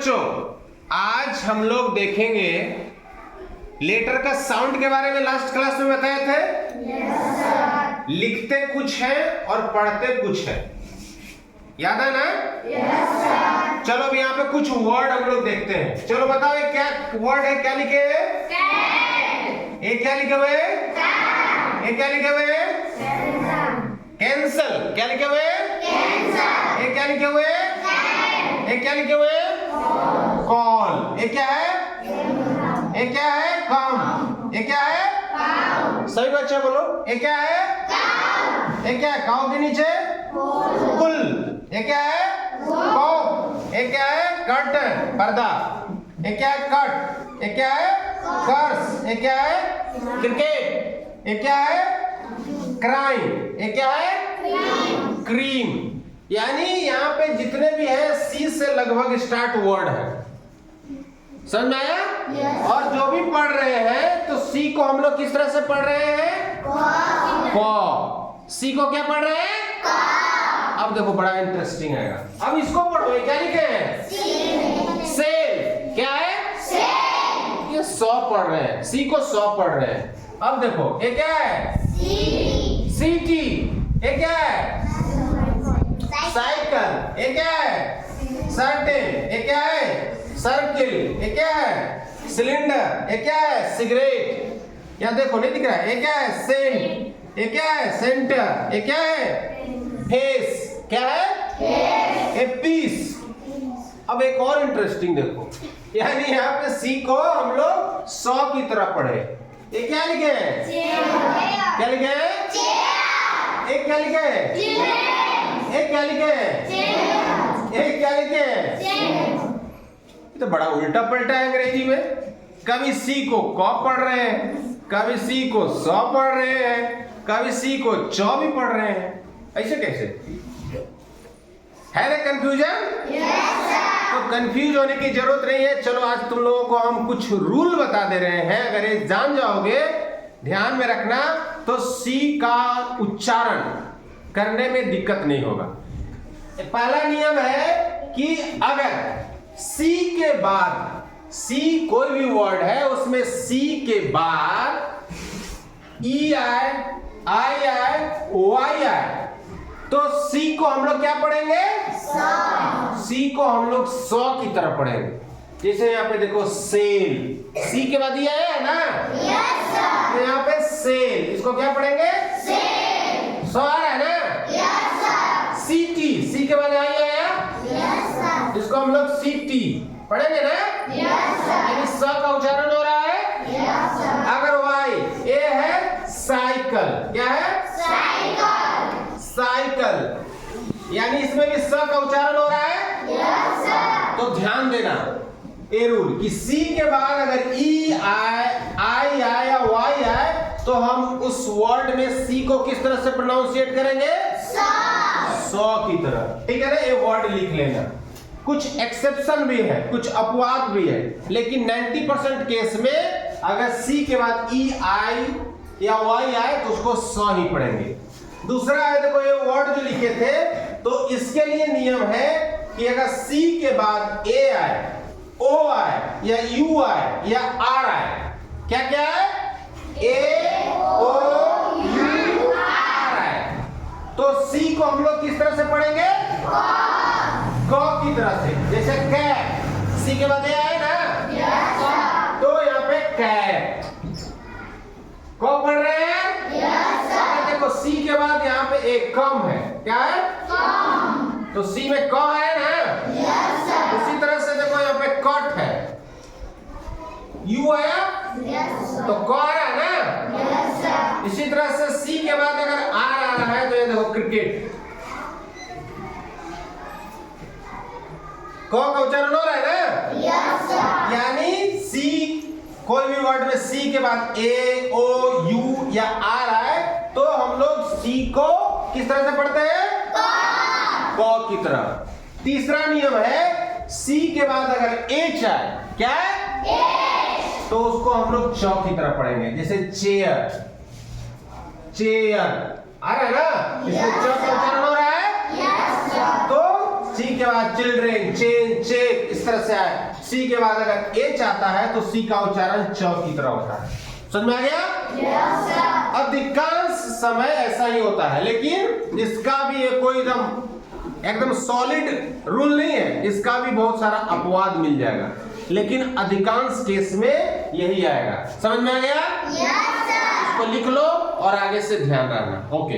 बच्चों, आज हम लोग देखेंगे लेटर का साउंड के बारे में। लास्ट क्लास में बताए थे। Yes sir. लिखते कुछ है और पढ़ते कुछ है, याद है ना? Yes sir. चलो अब यहाँ पे कुछ वर्ड हम लोग देखते हैं। चलो बताओ ये क्या वर्ड है, क्या लिखे हैं? ये क्या लिखे हुए? ये क्या लिखे हुए? कैंसल। क्या लिखे हुए? ये क्या लिखे हुए? ये क्या लिखे हुए? कॉल। ये क्या है? ये क्या है? कम। ये क्या है? सही बच्चा बोलो। ये क्या है? ये क्या है? काऊ के नीचे कुल। ये क्या है? कॉप। ये क्या है? कर्टन, पर्दा। ये क्या है? कट। ये क्या है? कर्स। ये क्या है? क्रिकेट। ये क्या है? क्राइम। ये क्या है? क्रीम। यानी यहाँ पे जितने भी है सी से लगभग स्टार्ट वर्ड है। समझ में आया? और जो भी पढ़ रहे हैं तो सी को हम लोग किस तरह से पढ़ रहे हैं? क। सी को क्या पढ़ रहे हैं? अब देखो बड़ा इंटरेस्टिंग आएगा। अब इसको पढ़ो। क्या लिखे हैं? सेल। क्या है? ये 100 पढ़ रहे हैं। सी को 100 पढ़ रहे हैं। अब देखो ये क्या है? सीटी। ये क्या है? साइकिल। ये क्या है? सर्टेन। ये क्या है? सर्किल। ये क्या है? सिलेंडर। ये क्या है? सिगरेट। यहाँ देखो नहीं दिख रहा है। ये क्या है? सेंट। ये क्या है? सेंटर। ये क्या है? फेस। क्या है? A piece. अब एक और इंटरेस्टिंग देखो, यानी यहाँ पे सी को हम लोग 100 की तरह पढ़े। ये क्या लिखे हैं? क्या लिखे हैं? एक क्या लिखे हैं? एक क्या लिखे हैं? एक क्या लिखे हैं? तो बड़ा उल्टा पलटा है अंग्रेजी में। कभी सी को क पढ़ रहे हैं, कभी सी को 100 पढ़ रहे हैं, कभी सी को 100 भी पढ़ रहे हैं। ऐसे कैसे है ना? कंफ्यूजन? तो कंफ्यूज होने की जरूरत नहीं है। चलो आज तुम लोगों को हम कुछ रूल बता दे रहे हैं। अगर ये जान जाओगे, ध्यान में रखना, तो सी का उच्चारण करने में दिक्कत नहीं होगा। पहला नियम है कि अगर सी के बाद, सी कोई भी वर्ड है उसमें सी के बाद ई आए, आई आए, वाई आए, तो सी को हम लोग क्या पढ़ेंगे? सी को हम लोग 100 की तरह पढ़ेंगे। जैसे यहाँ पे देखो सेल, सी के बाद ये आया है ना? तो यहाँ पे सेल, इसको क्या पढ़ेंगे? 100 आ रहा है ना? सीटी, सी के बाद आई आया, इसको हम लोग सीटी पढ़ेंगे ना? यानी 100 का उच्चारण हो रहा है। अगर वाई, ये है साइकिल। क्या है? साइकिल, यानी इसमें भी 100 का उच्चारण हो रहा है। तो ध्यान देना ए रूल कि सी के बाद अगर ई आए, आई आए या वाई आए, तो हम उस वर्ड में सी को किस तरह से प्रोनाउंसिएट करेंगे? 100 की तरह। ठीक है ना? ये वर्ड लिख लेना। कुछ एक्सेप्शन भी है, कुछ अपवाद भी है, लेकिन 90% केस में अगर सी के बाद ई आई या वाई आए तो उसको 100 ही पढ़ेंगे। दूसरा है, देखो ये वर्ड जो लिखे थे, तो इसके लिए नियम है कि अगर सी के बाद ए आए, ओ आए या यू आए या आर आए, क्या क्या है? ए ओ यू आर आए, तो सी को हम लोग किस तरह से पढ़ेंगे? क की तरह से। जैसे कैट, सी के बाद ए आए ना? तो यहाँ पे कैट को पढ़ रहे हैं। देखो सी के बाद यहाँ पे एक कम है। क्या है? तो सी में क है ना? उसी तरह से देखो यहाँ पे कट है, यू आया तो क आया ना? इसी तरह से सी के बाद अगर आर आ रहा है तो ये देखो क्रिकेट, क का उच्चारण हो रहा है ना? यानी सी, कोई भी वर्ड में सी के बाद ए ओ यू या आर आए तो हम लोग सी को किस तरह से पढ़ते हैं? क की तरह। तीसरा नियम है, सी के बाद अगर एच आए, क्या है? तो उसको हम लोग च की तरह पढ़ेंगे। जैसे चेयर, चेयर आ रहा है ना? इसमें च का उच्चारण हो रहा है। तो सी के बाद चिल्ड्रेन, चेन, चेक, इस तरह से आए। सी के बाद अगर एच आता है तो सी का उच्चारण च की तरह होता है। समझ में आ गया? Yes, sir. अधिकांश समय ऐसा ही होता है, लेकिन इसका भी एक कोई एकदम सॉलिड रूल नहीं है, इसका भी बहुत सारा अपवाद मिल जाएगा, लेकिन अधिकांश केस में यही आएगा। समझ में आ गया? Yes, sir. इसको लिख लो और आगे से ध्यान रखना। ओके।